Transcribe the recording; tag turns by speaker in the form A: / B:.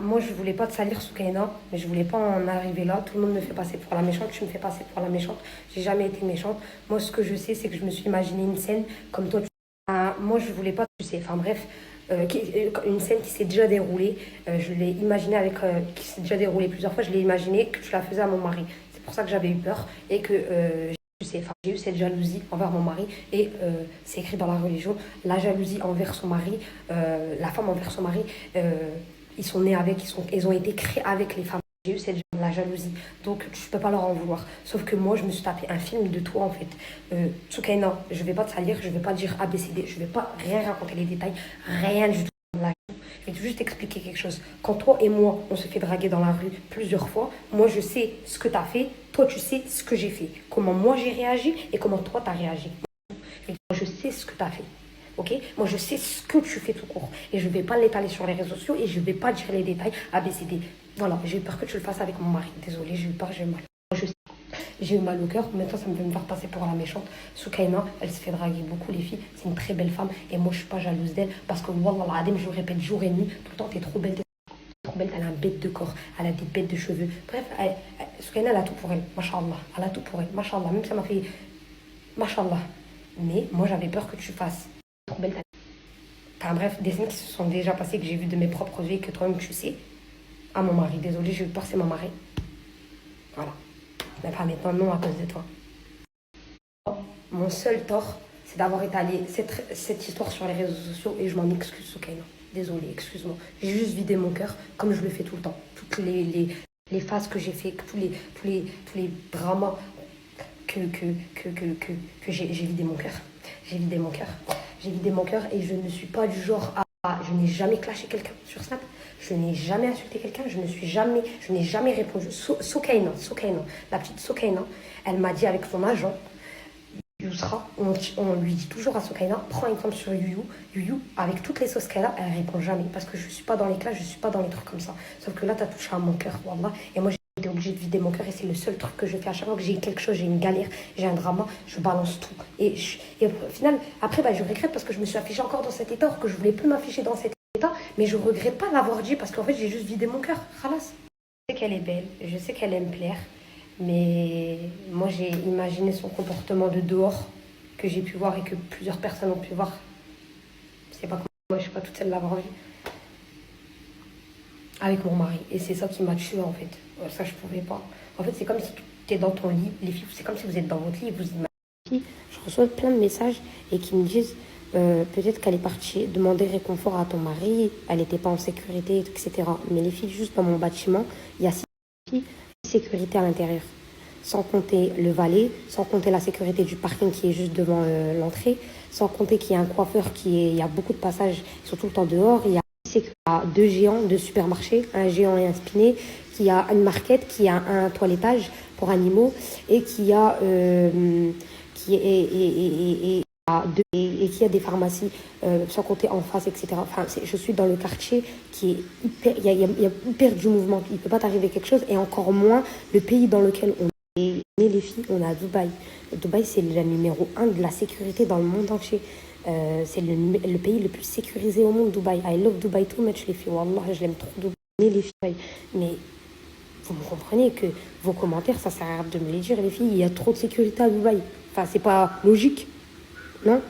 A: Moi, je voulais pas te salir, Soukaina, mais je voulais pas en arriver là. Tout le monde me fait passer pour la méchante, tu me fais passer pour la méchante. J'ai jamais été méchante. Moi, ce que je sais, c'est que je me suis imaginé une scène comme toi. Moi, je voulais pas, tu sais, enfin bref, une scène qui s'est déjà déroulée. Je l'ai imaginée qui s'est déjà déroulée plusieurs fois. Je l'ai imaginé que tu la faisais à mon mari. C'est pour ça que j'avais eu peur et que j'ai eu cette jalousie envers mon mari et c'est écrit dans la religion, la jalousie envers son mari, la femme envers son mari, ils sont nés avec, ils ont été créés avec les femmes. J'ai eu la jalousie, donc je peux pas leur en vouloir. Sauf que moi, je me suis tapé un film de toi en fait. Tsukaina, je vais pas te salir, je vais pas dire ABCD, je vais pas rien raconter les détails, rien du tout. Je vais juste expliquer quelque chose. Quand toi et moi, on se fait draguer dans la rue plusieurs fois, moi je sais ce que tu as fait, toi tu sais ce que j'ai fait. Comment moi j'ai réagi et comment toi tu as réagi. Et moi je sais ce que tu as fait. Ok? Moi je sais ce que tu fais tout court. Et je ne vais pas l'étaler sur les réseaux sociaux et je ne vais pas dire les détails ABCD. Voilà, j'ai eu peur que tu le fasses avec mon mari. Désolée, j'ai eu peur, j'ai eu mal. Je sais. J'ai eu mal au cœur, maintenant ça me fait me faire passer pour la méchante. Soukaina, elle se fait draguer beaucoup les filles, c'est une très belle femme et moi je suis pas jalouse d'elle parce que wallah l'adem, je le répète jour et nuit, tout le temps t'es trop belle, elle a un bête de corps, elle a des bêtes de cheveux. Bref, Soukaina elle a tout pour elle, mashallah, elle a tout pour elle, mashallah, même ça m'a fait mashallah. Mais moi j'avais peur que tu fasses trop belle. Enfin bref, des scènes qui se sont déjà passées que j'ai vues de mes propres yeux et que toi-même tu sais. À mon mari, désolée, j'ai eu peur, c'est mon mari. Voilà. Mais pas maintenant, non à cause de toi. Mon seul tort, c'est d'avoir étalé cette histoire sur les réseaux sociaux et je m'en excuse, Soukaina. Désolée, excuse-moi. J'ai juste vidé mon cœur comme je le fais tout le temps. Toutes les phases que j'ai fait, tous les dramas que j'ai vidé mon cœur. J'ai vidé mon cœur. J'ai vidé mon cœur et je ne suis pas du genre à... Je n'ai jamais clashé quelqu'un sur Snap. Je n'ai jamais insulté quelqu'un. Je n'ai jamais répondu. Soukaina, la petite Soukaina, elle m'a dit avec son agent, Yousra, on lui dit toujours à Soukaina, prends exemple sur Youyou, avec toutes les sauces qu'elle a, elle répond jamais. Parce que je suis pas dans les classes, je suis pas dans les trucs comme ça. Sauf que là, tu as touché à mon cœur, wallah. Et moi, j'ai été obligée de vider mon cœur et c'est le seul truc que je fais à chaque fois que j'ai quelque chose, j'ai une galère, j'ai un drama, je balance tout. Et au final, après, je regrette parce que je me suis affichée encore dans cet état, or que je voulais plus m'afficher dans cet état, mais je regrette pas l'avoir dit parce qu'en fait, j'ai juste vidé mon cœur. Khalas. Je sais qu'elle est belle, je sais qu'elle aime plaire. Mais moi, j'ai imaginé son comportement de dehors que j'ai pu voir et que plusieurs personnes ont pu voir. C'est pas comme moi, je suis pas toute seule à l'avoir vu. Avec mon mari. Et c'est ça qui m'a tuée en fait. Ça, je pouvais pas. En fait, c'est comme si tu es dans ton lit. Les filles, c'est comme si vous êtes dans votre lit et vous imaginez. Je reçois plein de messages et qui me disent peut-être qu'elle est partie demander réconfort à ton mari, elle n'était pas en sécurité, etc. Mais les filles, juste dans mon bâtiment, il y a 6 filles sécurité à l'intérieur. Sans compter le valet, sans compter la sécurité du parking qui est juste devant l'entrée, sans compter qu'il y a un coiffeur il y a beaucoup de passages, ils sont tout le temps dehors, il y a 2 géants de supermarché, un géant et un spiné, qui a une market, qui a un toilettage pour animaux et qui a qui a des pharmacies, sans compter en face, etc. Enfin, je suis dans le quartier qui est hyper, il y a hyper du mouvement, il ne peut pas t'arriver quelque chose, et encore moins le pays dans lequel on est. Et les filles, on a Dubaï. Dubaï, c'est le numéro 1 de la sécurité dans le monde entier. C'est le pays le plus sécurisé au monde, Dubaï. I love Dubaï too much, les filles. Wallah, je l'aime trop, Dubaï. Les filles. Mais vous me comprenez que vos commentaires, ça sert à rien de me les dire, les filles. Il y a trop de sécurité à Dubaï. Enfin, c'est pas logique, non?